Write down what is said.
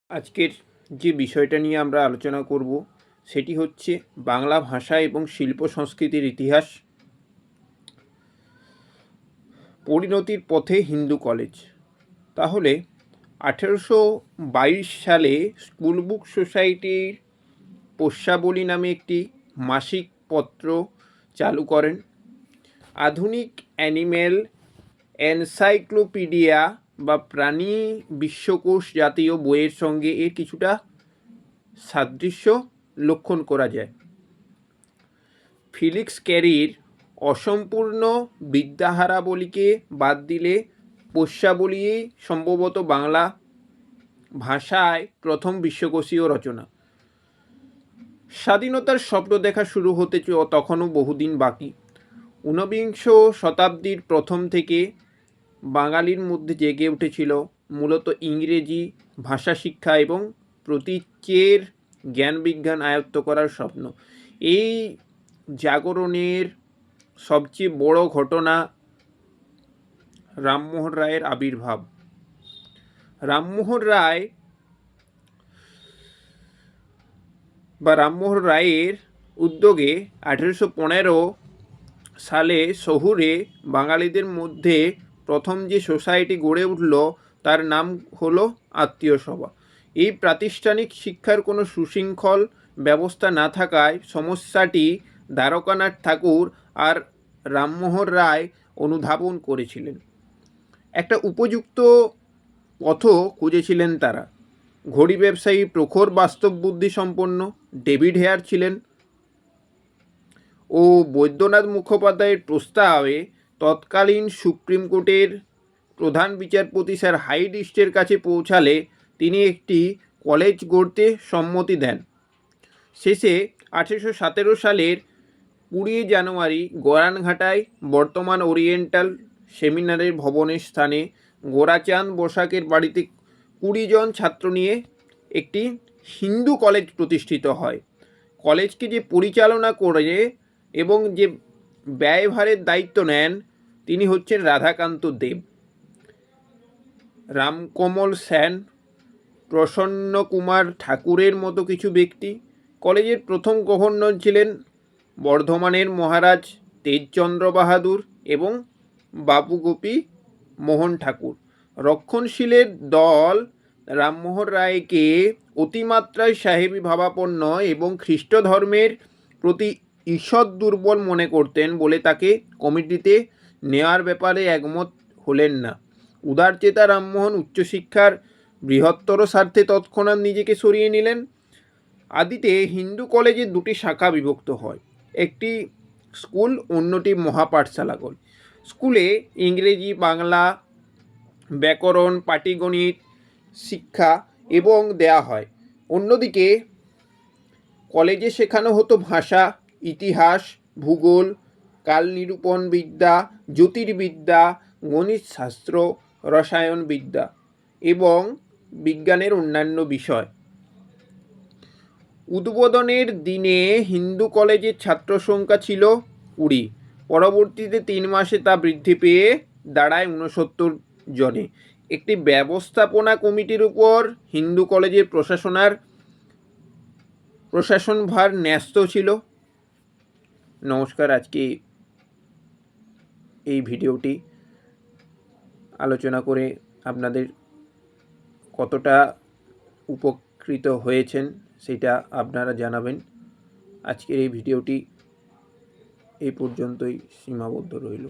আজকের যে বিষয়টা নিয়ে আমরা আলোচনা করব সেটি হচ্ছে বাংলা ভাষা এবং শিল্প সংস্কৃতির ইতিহাস। পরিণতির পথে হিন্দু কলেজ। তাহলে 1822 সালে স্কুল বুক সোসাইটির পোষ্যাবলী নামে একটি মাসিক পত্র চালু করেন। আধুনিক অ্যানিম্যাল এনসাইক্লোপিডিয়া বা প্রাণী বিশ্বকোষ জাতীয় বইয়ের সঙ্গে এর কিছুটা সাদৃশ্য লক্ষণ করা যায়। ফিলিক্স ক্যারির অসম্পূর্ণ বিদ্যাহারাবলীকে বাদ দিলে পোষ্যাবলী সম্ভবত বাংলা ভাষায় প্রথম বিশ্বকোষীয় রচনা। স্বাধীনতার স্বপ্ন দেখা শুরু হতে তখনও বহুদিন বাকি। ঊনবিংশ শতাব্দীর প্রথম থেকে বাঙালির মধ্যে জেগে উঠেছিল মূলত ইংরেজি ভাষা শিক্ষা এবং প্রতীচ্যের জ্ঞান বিজ্ঞান আয়ত্ত করার স্বপ্ন। এই জাগরণের সবচেয়ে বড় ঘটনা রামমোহন রায়ের আবির্ভাব। রামমোহন রায়ের উদ্যোগে 1815 সালে শহুরে বাঙালিদের মধ্যে প্রথম যে সোসাইটি গড়ে উঠল তার নাম হলো আত্মীয় সভা। এই প্রাতিষ্ঠানিক শিক্ষার কোনো সুশৃঙ্খল ব্যবস্থা না থাকায় সমস্যাটি দ্বারকানাথ ঠাকুর আর রামমোহন রায় অনুধাবন করেছিলেন। একটা উপযুক্ত পথ খুঁজেছিলেন তারা। ঘড়ি ব্যবসায়ী প্রখর বাস্তব বুদ্ধি সম্পন্ন ডেভিড হেয়ার ছিলেন ও বৈদ্যনাথ মুখোপাধ্যায়ের প্রস্তাবে তৎকালীন সুপ্রিম কোর্টের প্রধান বিচারপতি স্যার হাইড ইস্টের কাছে পৌঁছালে তিনি একটি কলেজ গড়তে সম্মতি দেন। শেষে 1817 সালের 20 জানুয়ারি গরানঘাটায় বর্তমান ওরিয়েন্টাল সেমিনারের ভবনের স্থানে গোরাচাঁদ বসাকের বাড়িতে 20 জন ছাত্র নিয়ে একটি হিন্দু কলেজ প্রতিষ্ঠিত হয়। কলেজকে যে পরিচালনা করে এবং যে ব্যয়ভারের দায়িত্ব নেন তিনি হচ্ছেন রাধাকান্ত দেব, রামকমল সেন, প্রসন্ন কুমার ঠাকুরের মতো কিছু ব্যক্তি। কলেজের প্রথম গভর্নর ছিলেন বর্ধমানের মহারাজ তেজচন্দ্র বাহাদুর এবং বাবুগোপী মোহন ঠাকুর। রক্ষণশীলের দল রামমোহন রায়কে অতিমাত্রায় সাহেবী ভাবাপন্ন এবং খ্রিস্ট ধর্মের প্রতি ঈষৎ দুর্বল মনে করতেন বলে তাকে কমিটিতে নেওয়ার ব্যাপারে একমত হলেন না। উদারচেতা রামমোহন উচ্চশিক্ষার বৃহত্তর স্বার্থে তৎক্ষণাৎ নিজেকে সরিয়ে নিলেন। আদিতে হিন্দু কলেজে দুটি শাখা বিভক্ত হয়, একটি স্কুল, অন্যটি মহাপাঠশালা। স্কুলে ইংরেজি, বাংলা, ব্যাকরণ, পাটিগণিত শিক্ষা এবং দেয়া হয়। অন্যদিকে কলেজে শেখানো হতো ভাষা, ইতিহাস, ভূগোল, কাল নিরূপণ বিদ্যা, জ্যোতির্বিদ্যা, গণিত শাস্ত্র, রসায়ন বিদ্যা এবং বিজ্ঞানের অন্যান্য বিষয়। উদ্বোধনের দিনে হিন্দু কলেজের ছাত্র সংখ্যা ছিল 20। পরবর্তীতে 3 মাসে তা বৃদ্ধি পেয়ে দাঁড়ায় 69 জনে। একটি ব্যবস্থাপনা কমিটির উপর হিন্দু কলেজের প্রশাসনভার ন্যস্ত ছিল। নমস্কার। আজকে এই ভিডিওটি আলোচনা করে আপনাদের কতটা উপকৃত হয়েছেন সেটা আপনারা জানাবেন। আজকের এই ভিডিওটি এই পর্যন্তই সীমাবদ্ধ রইল।